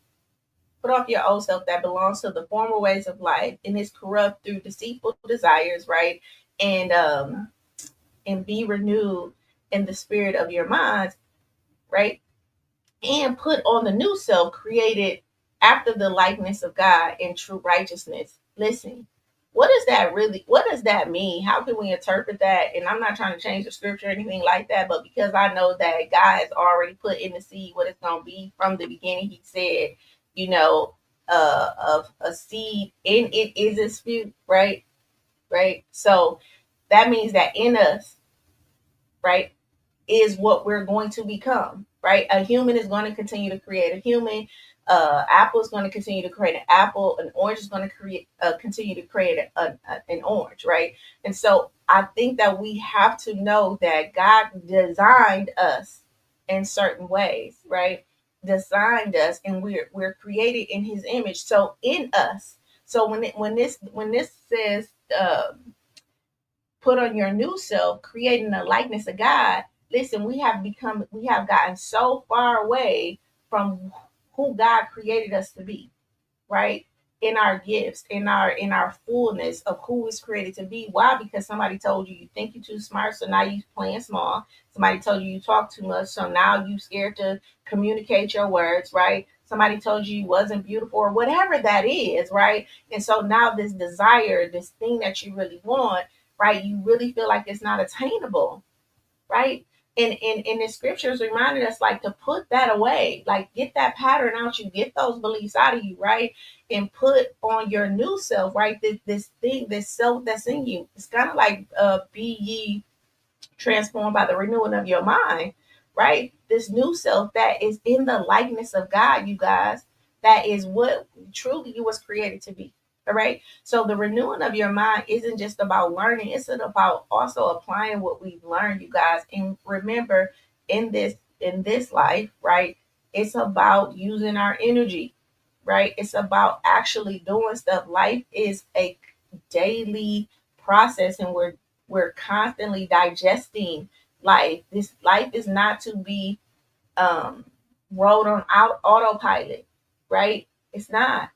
put off your old self that belongs to the former ways of life and is corrupt through deceitful desires, right? And be renewed in the spirit of your minds, right? And put on the new self created after the likeness of God in true righteousness. Listen, what does that mean? How can we interpret that? And I'm not trying to change the scripture or anything like that, but because I know that God has already put in the seed what it's going to be from the beginning, he said, of a seed in it is a spirit, right? Right. So that means that in us, right, is what we're going to become, right? A human is going to continue to create a human. Apple is going to continue to create an apple. An orange is going to continue to create an orange, right? And so I think that we have to know that God designed us in certain ways, right? Designed us, and we're created in His image. So in us. So when this says put on your new self, creating the likeness of God. Listen, we have gotten so far away from who God created us to be, right? In our gifts, in our fullness of who is created to be. Why? Because somebody told you think you're too smart, so now you playing small. Somebody told you talk too much, so now you scared to communicate your words, right? Somebody told you wasn't beautiful or whatever that is, right? And so now this desire, this thing that you really want, right? You really feel like it's not attainable, right? And the scriptures reminded us like to put that away, like get that pattern out you, get those beliefs out of you, right? And put on your new self, right? This thing, this self that's in you. It's kind of like be ye transformed by the renewing of your mind, right? This new self that is in the likeness of God, you guys, that is what truly you was created to be. All right. So the renewing of your mind isn't just about learning, it's about also applying what we've learned, you guys. And remember, in this life, right? It's about using our energy, right? It's about actually doing stuff. Life is a daily process, and we're constantly digesting life. This life is not to be um rolled on autopilot, right? It's not.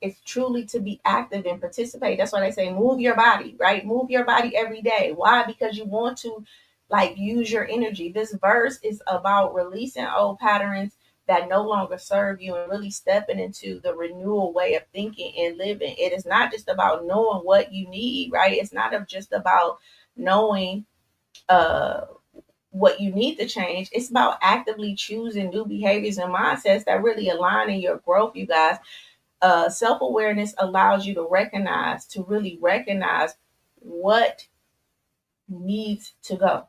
It's truly to be active and participate. That's why they say move your body, right? Move your body every day. Why? Because you want to like use your energy. This verse is about releasing old patterns that no longer serve you and really stepping into the renewal way of thinking and living. It is not just about knowing what you need, right? It's not just about knowing uh what you need to change. It's about actively choosing new behaviors and mindsets that really align in your growth, you guys. Self-awareness allows you to really recognize what needs to go,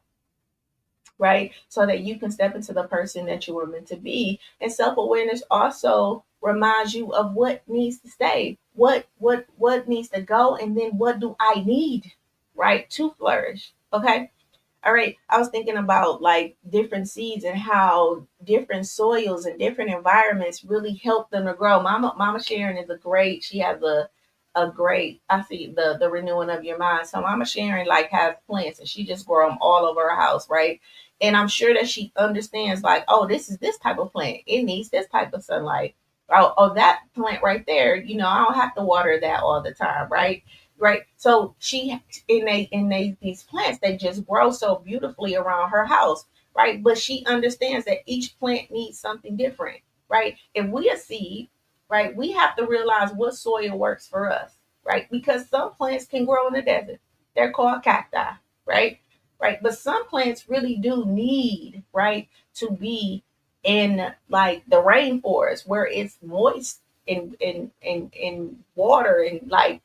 right? So that you can step into the person that you were meant to be. And self-awareness also reminds you of what needs to stay, what needs to go, and then what do I need, right, to flourish. Okay. All right. I was thinking about like different seeds and how different soils and different environments really help them to grow. Mama Sharon is she has a great, I see the renewing of your mind. So Mama Sharon like has plants and she just grow them all over her house, right? And I'm sure that she understands like, oh, this is this type of plant. It needs this type of sunlight. Oh, that plant right there, I don't have to water that all the time, right? Right. So she in these plants, they just grow so beautifully around her house, right? But she understands that each plant needs something different, right? If we a seed, right, we have to realize what soil works for us, right? Because some plants can grow in the desert. They're called cacti, right? Right. But some plants really do need, right, to be in like the rainforest where it's moist and water and like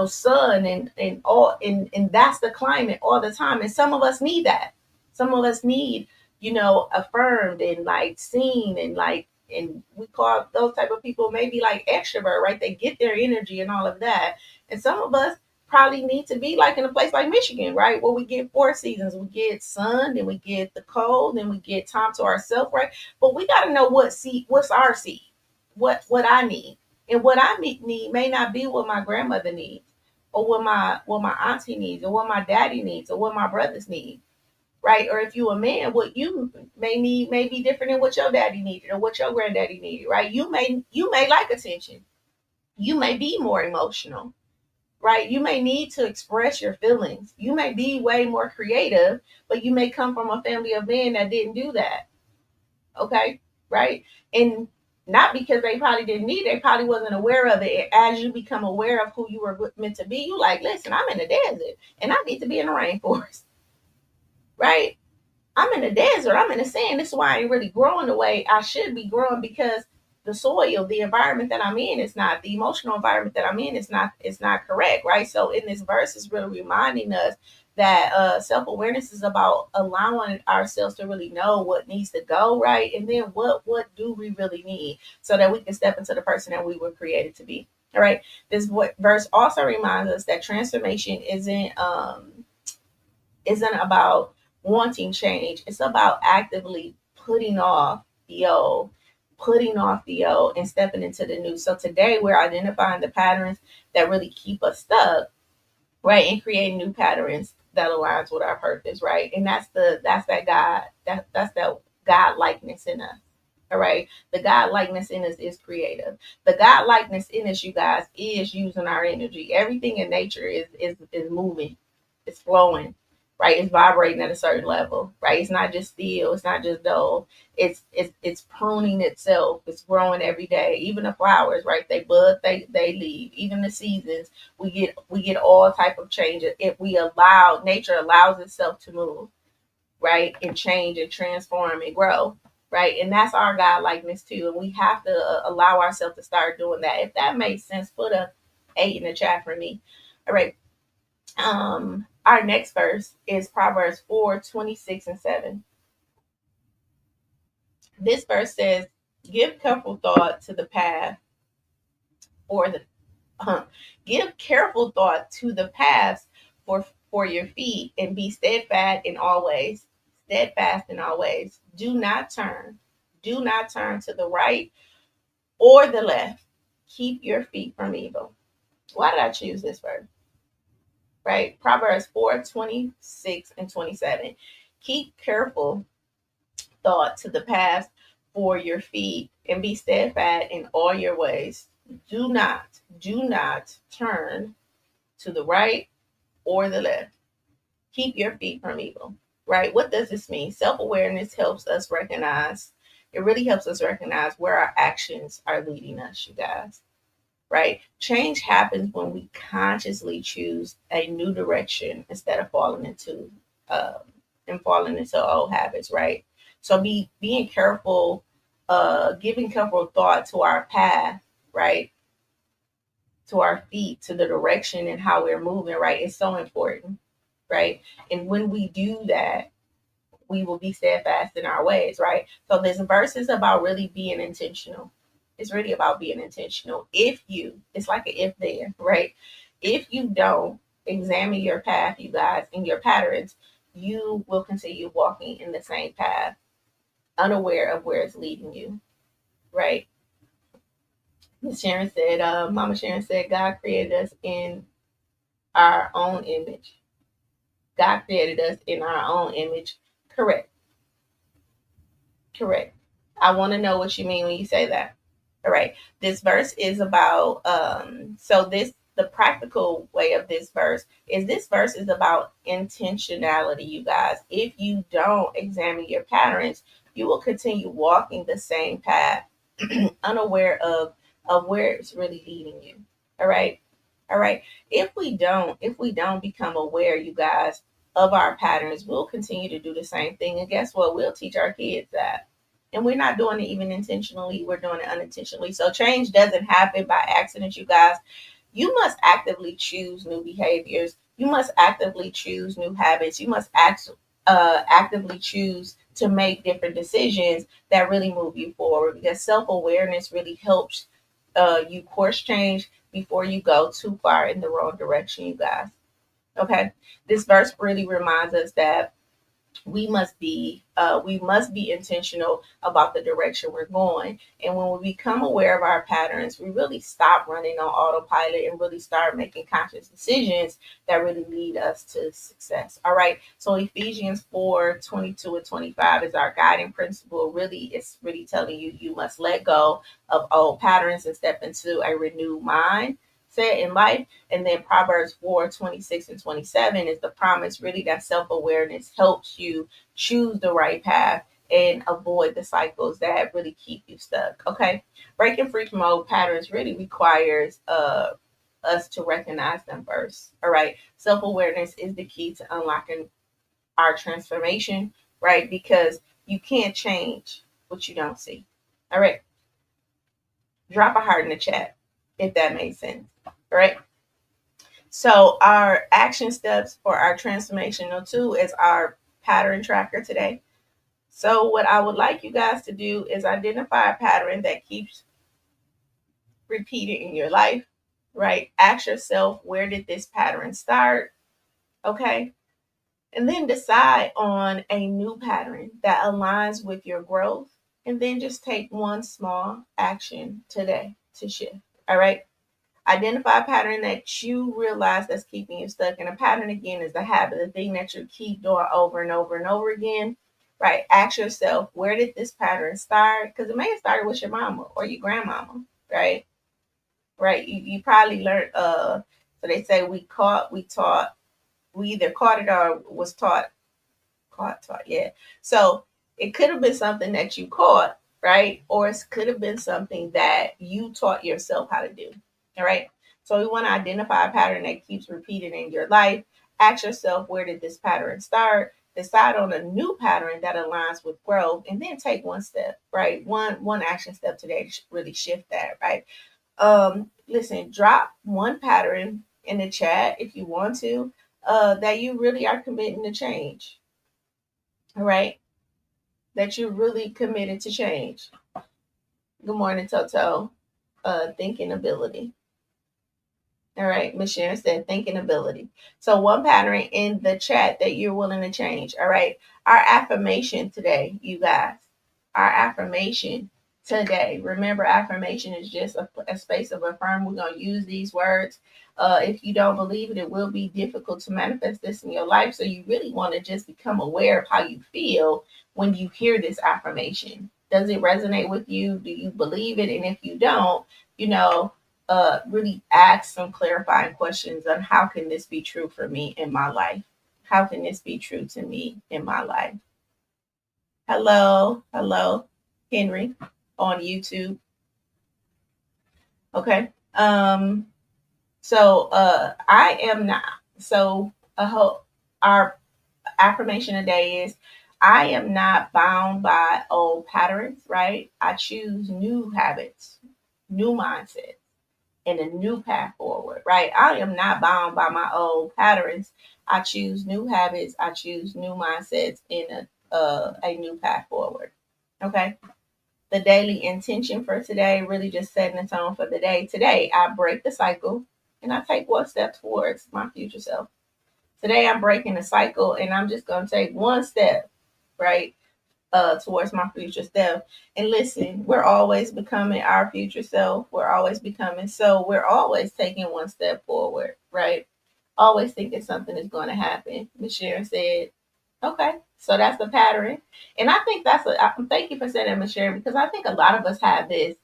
sun and all and that's the climate all the time. And some of us need that. Some of us need affirmed and like seen and like, and we call those type of people maybe like extrovert, right? They get their energy and all of that. And some of us probably need to be like in a place like Michigan, right? Where we get 4 seasons. We get sun, then we get the cold, then we get time to ourselves, right? But we got to know what's our seed, what I need, and what I need may not be what my grandmother needs, or what my auntie needs, or what my daddy needs, or what my brothers need, right? Or if you a man, what you may need may be different than what your daddy needed or what your granddaddy needed, right? You may like attention, you may be more emotional, right? You may need to express your feelings. You may be way more creative, but you may come from a family of men that didn't do that. Okay, right? And not because they probably didn't need it, they probably wasn't aware of it. As you become aware of who you were meant to be, you like, listen, I'm in the desert and I need to be in the rainforest, right? I'm in the desert. I'm in the sand. This is why I ain't really growing the way I should be growing, because the soil, the environment that I'm in is not, the emotional environment that I'm in is not correct, right? So in this verse is really reminding us that self-awareness is about allowing ourselves to really know what needs to go, right? And then what do we really need so that we can step into the person that we were created to be. All right. This verse also reminds us that transformation isn't about wanting change. It's about actively putting off the old and stepping into the new. So today we're identifying the patterns that really keep us stuck, right? And creating new patterns that aligns with our purpose, right? And that's that that's that God likeness in us. All right. The God likeness in us is creative. The God likeness in us, you guys, is using our energy. Everything in nature is moving, it's flowing, right? It's vibrating at a certain level, right? It's not just still, it's not just dull. It's pruning itself. It's growing every day. Even the flowers, right? They bud, they leave. Even the seasons, we get all type of changes if we allow nature allows itself to move, right? And change and transform and grow, right? And that's our God likeness too. And we have to allow ourselves to start doing that. If that makes sense, put a 8 in the chat for me. All right. Our next verse is Proverbs 4:26 and 7. This verse says, give careful thought to the path or the give careful thought to the paths for your feet, and be steadfast in all ways. Do not turn to the right or the left. Keep your feet from evil. Why did I choose this verse? Right? Proverbs 4:26 and 27. Keep careful thought to the path for your feet, and be steadfast in all your ways. Do not turn to the right or the left. Keep your feet from evil. Right? What does this mean? Self-awareness helps us recognize, it really helps us recognize where our actions are leading us, you guys. Right? Change happens when we consciously choose a new direction instead of um, falling into old habits, right? So being careful, giving careful thought to our path, right? To our feet, to the direction and how we're moving, right? It's so important, right? And when we do that, we will be steadfast in our ways, right? So this verse is about really being intentional. It's really about being intentional. It's like an if then, right? If you don't examine your path, you guys, and your patterns, you will continue walking in the same path, unaware of where it's leading you, right? Mama Sharon said, God created us in our own image. God created us in our own image. Correct. Correct. I want to know what you mean when you say that. All right. This verse is about so this the practical way of this verse is about intentionality, you guys. If you don't examine your patterns, you will continue walking the same path, unaware of where it's really leading you. All right. All right. If we don't become aware, you guys, of our patterns, we'll continue to do the same thing. And guess what? We'll teach our kids that. And we're not doing it even intentionally, we're doing it unintentionally. So change doesn't happen by accident, you guys. You must actively choose new behaviors. You must actively choose new habits. You must actively choose to make different decisions that really move you forward, because self awareness really helps you course change before you go too far in the wrong direction, you guys. Okay. This verse really reminds us that we must be intentional about the direction we're going. And when we become aware of our patterns, we really stop running on autopilot and really start making conscious decisions that really lead us to success. All right, so Ephesians 4:22 and 25 is our guiding principle. Really, it's really telling you you must let go of old patterns and step into a renewed mind set in life. And then Proverbs 4:26 and 27 is the promise, really, that self awareness helps you choose the right path and avoid the cycles that really keep you stuck. Okay. Breaking free from old patterns really requires us to recognize them first. All right. Self awareness is the key to unlocking our transformation, right? Because you can't change what you don't see. All right. Drop a heart in the chat if that makes sense. All right. So our action steps for our transformational tool is our pattern tracker today. So what I would like you guys to do is identify a pattern that keeps repeating in your life, right? Ask yourself, where did this pattern start? Okay. And then decide on a new pattern that aligns with your growth. And then just take one small action today to shift. All right. Identify a pattern that you realize that's keeping you stuck. And a pattern, again, is the habit, the thing that you keep doing over and over and over again. Right? Ask yourself, where did this pattern start? Because it may have started with your mama or your grandmama, right? Right? You probably learned, so they say we either caught it or was taught, yeah. So it could have been something that you caught, right? Or it could have been something that you taught yourself how to do. All right. So we want to identify a pattern that keeps repeating in your life. Ask yourself, where did this pattern start? Decide on a new pattern that aligns with growth, and then take one step, right? One action step today to really shift that, right? Listen, drop one pattern in the chat if you want to, that you really are committing to change. All right, that you're really committed to change. Good morning, Toto. Thinking ability. All right, Miss Sharon said thinking ability. So one pattern in the chat that you're willing to change. All right. Our affirmation today, you guys. Our affirmation today. Remember, affirmation is just a space of affirm. We're gonna use these words. If you don't believe it, it will be difficult to manifest this in your life. So you really want to just become aware of how you feel when you hear this affirmation. Does it resonate with you? Do you believe it? And if you don't, you know, really ask some clarifying questions on how can this be true for me in my life? How can this be true to me in my life? Hello, Henry on YouTube. Okay. So I am not. So our affirmation today is I am not bound by old patterns, right? I choose new habits, new mindsets, and a new path forward, right? I am not bound by my old patterns. I choose new habits. I choose new mindsets and a new path forward. Okay. The daily intention for today, really just setting the tone for the day. Today, I break the cycle and I take one step towards my future self. Today, I'm breaking the cycle and I'm just going to take one step, right? Towards my future self. And listen, we're always becoming our future self. We're always becoming. So we're always taking one step forward, right? Always thinking something is going to happen. Miss Sharon said, okay, so that's the pattern. And I think thank you for saying that, Miss Sharon, because I think a lot of us have this.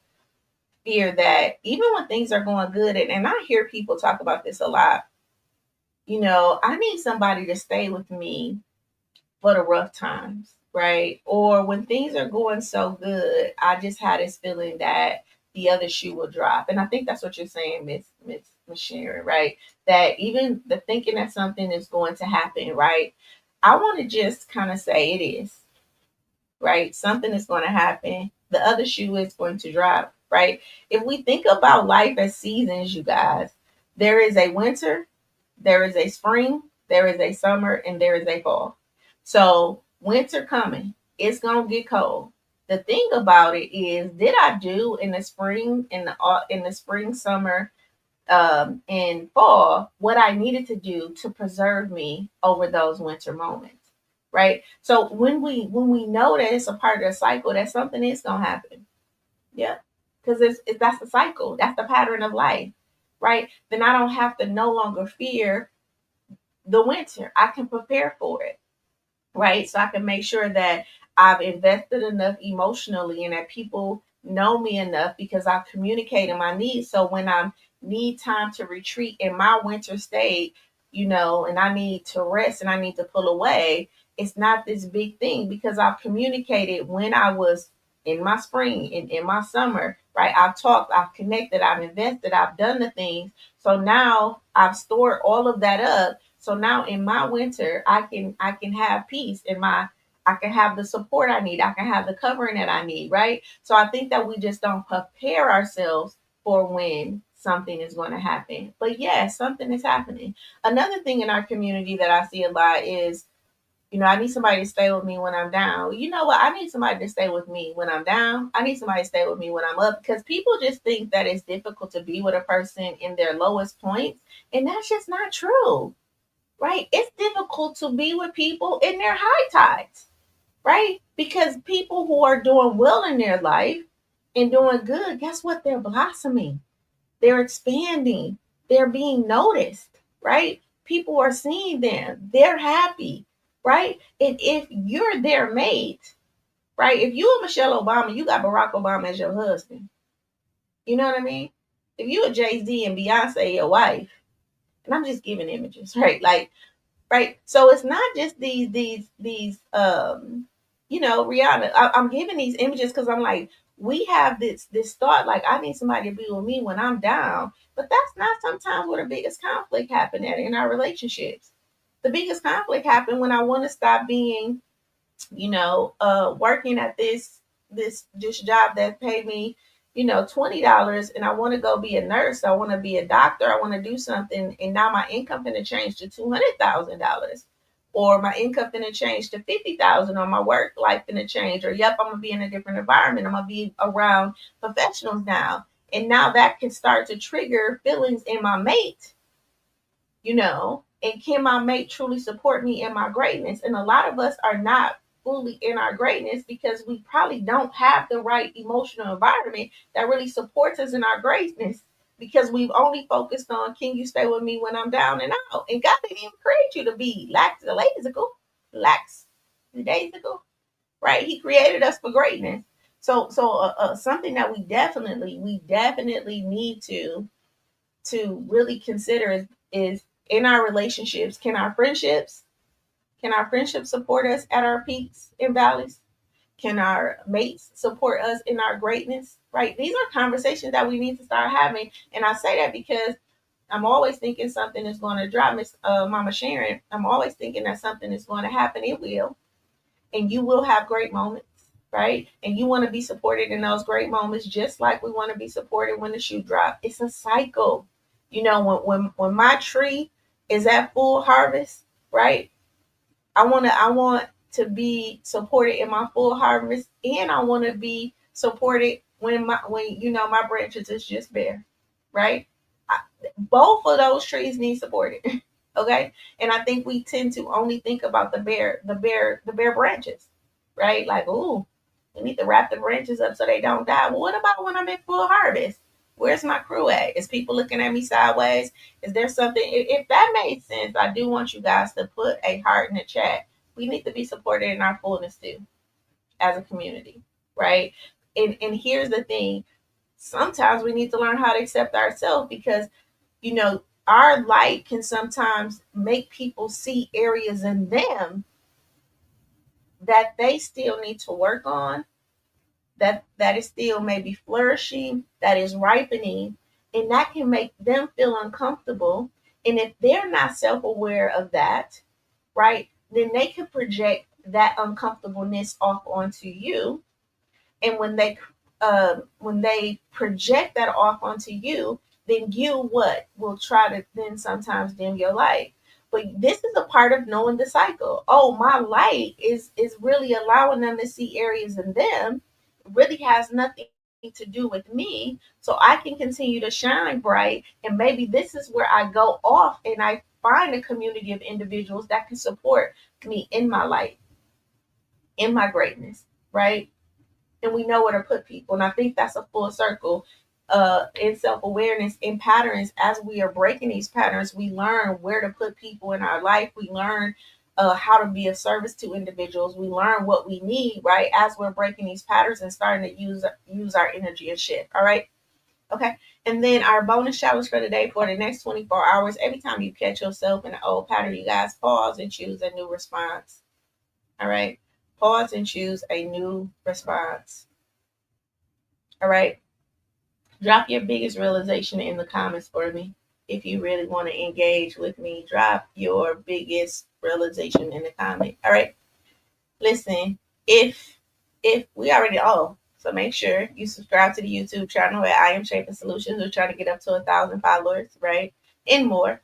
fear that even when things are going good, and I hear people talk about this a lot, I need somebody to stay with me for the rough times, right? Or when things are going so good, I just had this feeling that the other shoe will drop. And I think that's what you're saying, Miss Sharon, right? That even the thinking that something is going to happen, right? I want to just kind of say it is, right? Something is going to happen. The other shoe is going to drop, right? If we think about life as seasons, you guys, there is a winter, there is a spring, there is a summer, and there is a fall. So winter coming, it's gonna get cold. The thing about it is, did I do in the spring, in the spring, summer, and fall what I needed to do to preserve me over those winter moments, right? So when we know that it's a part of the cycle, that something is gonna happen, yeah, because that's the cycle, that's the pattern of life, right? Then I don't have to no longer fear the winter. I can prepare for it, right? So I can make sure that I've invested enough emotionally and that people know me enough because I've communicated my needs. So when I need time to retreat in my winter state, and I need to rest and I need to pull away, it's not this big thing because I've communicated when I was in my spring and in my summer, right? I've talked, I've connected, I've invested, I've done the things. So now I've stored all of that up, so now in my winter, I can have peace in my, I can have the support I need. I can have the covering that I need, right? So I think that we just don't prepare ourselves for when something is going to happen. But yes, something is happening. Another thing in our community that I see a lot is, I need somebody to stay with me when I'm down. You know what? I need somebody to stay with me when I'm down. I need somebody to stay with me when I'm up, because people just think that it's difficult to be with a person in their lowest points. And that's just not true, right? It's difficult to be with people in their high tides, right? Because people who are doing well in their life and doing good, guess what? They're blossoming, they're expanding, they're being noticed, right? People are seeing them, they're happy, right? And if you're their mate, right? If you are Michelle Obama, you got Barack Obama as your husband. You know what I mean? If you are Jay-Z and Beyonce your wife, and I'm just giving images, right? Like, right? So it's not just these Rihanna. I'm giving these images because I'm like, we have this thought like I need somebody to be with me when I'm down, but that's not sometimes where the biggest conflict happen at in our relationships. The biggest conflict happen when I want to stop being, working at this job that paid me, $20, and I want to go be a nurse. I want to be a doctor. I want to do something, and now my income going to change to $200,000, or my income going to change to 50,000, or my work life going to change, or yep, I'm gonna be in a different environment. I'm gonna be around professionals now, and now that can start to trigger feelings in my mate, and can my mate truly support me in my greatness? And a lot of us are not fully in our greatness because we probably don't have the right emotional environment that really supports us in our greatness, because we've only focused on, can you stay with me when I'm down and out? And God didn't even create you to be lackadaisical, right? He created us for greatness. So something that we definitely need to really consider is in our relationships. Can our friendships support us at our peaks and valleys? Can our mates support us in our greatness? Right? These are conversations that we need to start having. And I say that because I'm always thinking something is going to drop, Miss Mama Sharon. I'm always thinking that something is going to happen. It will, and you will have great moments, right? And you want to be supported in those great moments, just like we want to be supported when the shoe drops. It's a cycle. When my tree is at full harvest, right? I want to be supported in my full harvest, and I want to be supported when my branches is just bare, right? I, Both of those trees need supported. Okay, and I think we tend to only think about the bare branches, right? Like, ooh, we need to wrap the branches up so they don't die. Well, what about when I'm in full harvest? Where's my crew at? Is people looking at me sideways? Is there something? If that made sense, I do want you guys to put a heart in the chat. We need to be supported in our fullness too, as a community, right? And here's the thing: sometimes we need to learn how to accept ourselves because, our light can sometimes make people see areas in them that they still need to work on, that is still maybe flourishing, that is ripening, and that can make them feel uncomfortable. And if they're not self-aware of that, right, then they can project that uncomfortableness off onto you. And when they project that off onto you, then you what will try to then sometimes dim your light. But this is a part of knowing the cycle. Oh, my light is really allowing them to see areas in them. It really has nothing to do with me. So I can continue to shine bright. And maybe this is where I go off and I find a community of individuals that can support me in my light, in my greatness, right? And we know where to put people. And I think that's a full circle in self awareness, in patterns. As we are breaking these patterns, we learn where to put people in our life. We learn how to be of service to individuals. We learn what we need, right? As we're breaking these patterns and starting to use our energy and shift. All right. Okay. And then our bonus challenge for today for the next 24 hours. Every time you catch yourself in an old pattern, you guys pause and choose a new response. All right. Pause and choose a new response. All right. Drop your biggest realization in the comments for me. If you really want to engage with me, drop your biggest realization in the comment. All right. Listen, if we already so make sure you subscribe to the YouTube channel at I Am Shaping Solutions. We're trying to get up to 1,000 followers, right? And more.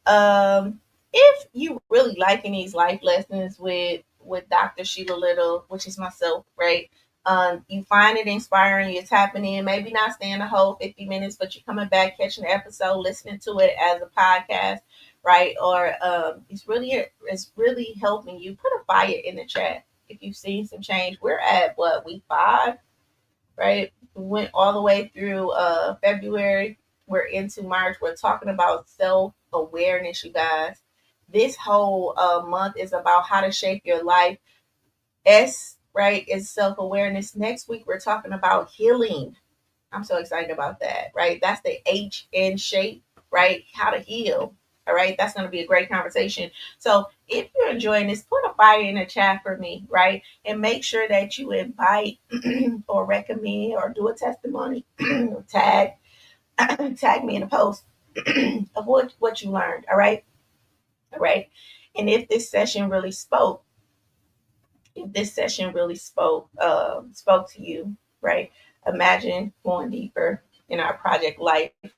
If you really liking these life lessons with Dr. Sheila Little, which is myself, right? You find it inspiring, you're tapping in, maybe not staying the whole 50 minutes, but you're coming back, catching the episode, listening to it as a podcast, right? Or it's really helping you. Put a fire in the chat if you've seen some change. We're at what, week 5, right? We went all the way through February. We're into March. We're talking about self awareness, you guys. This whole month is about how to shape your life. S, right, is self awareness. Next week, we're talking about healing. I'm so excited about that, right? That's the H in shape, right? How to heal. All right, that's going to be a great conversation. So, if you're enjoying this, put a fire in the chat for me, right? And make sure that you invite or recommend or do a testimony, tag tag me in a post of what you learned. All right. And if this session really spoke, spoke to you, right? Imagine going deeper in our Project L.I.F.E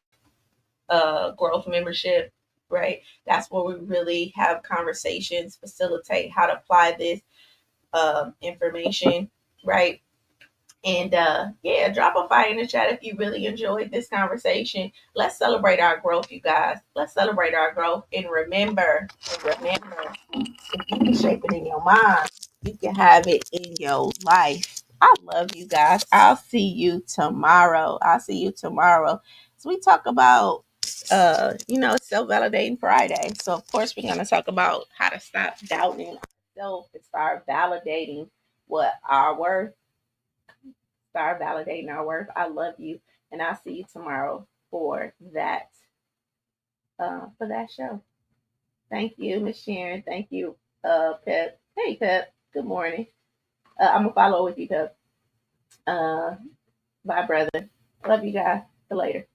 growth membership, right? That's where we really have conversations, facilitate how to apply this information, right? And yeah, drop a fire in the chat if you really enjoyed this conversation. Let's celebrate our growth, you guys. Let's celebrate our growth. And remember, if you can shape it in your mind, you can have it in your life. I love you guys. I'll see you tomorrow. So we talk about self-validating Friday. So of course we're gonna talk about how to stop doubting ourselves and what our worth start validating our worth. I love you, and I'll see you tomorrow for that show. Thank you, Miss Sharon. Thank you, Pep. Hey, Pep. Good morning. I'm gonna follow with you, Pep. Uh, bye, brother. Love you guys. See you later.